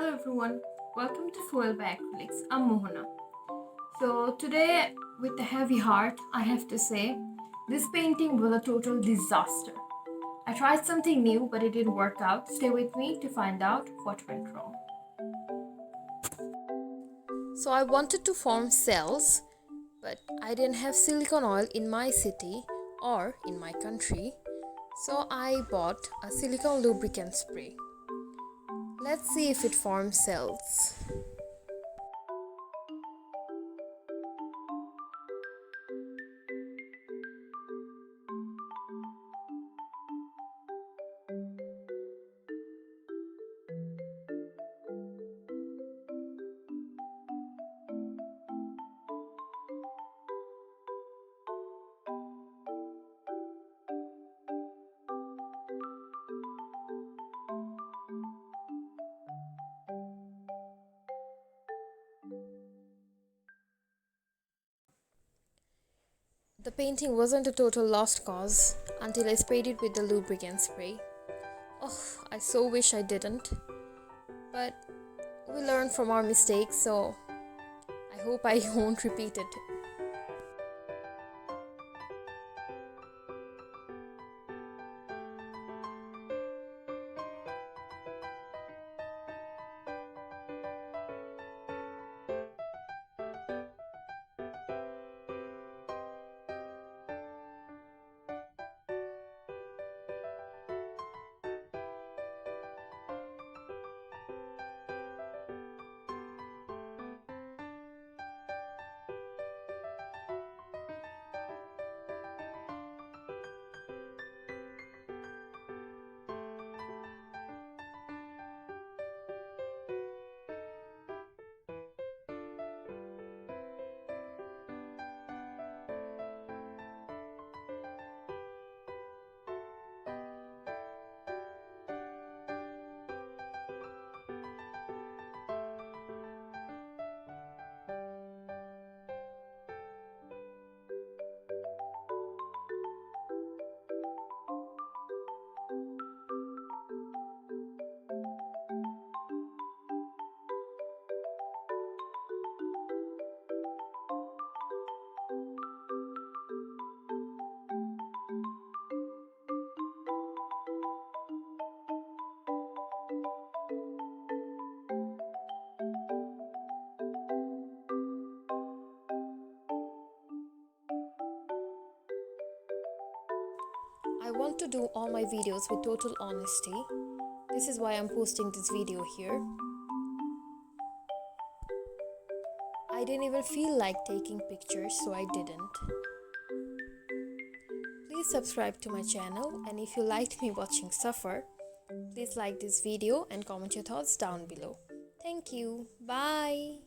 Hello everyone, welcome to Fuel by Acrylics. I'm Mohana. So today, with a heavy heart, I have to say, this painting was a total disaster. I tried something new, but it didn't work out. Stay with me to find out what went wrong. So I wanted to form cells, but I didn't have silicone oil in my city or in my country. So I bought a silicone lubricant spray. Let's see if it forms cells. The painting wasn't a total lost cause until I sprayed it with the lubricant spray. Oh, I so wish I didn't. But we learn from our mistakes, so I hope I won't repeat it. I want to do all my videos with total honesty. This is why I'm posting this video here. I didn't even feel like taking pictures, so I didn't. Please subscribe to my channel, and if you liked me watching suffer, please like this video and comment your thoughts down below. Thank you. Bye.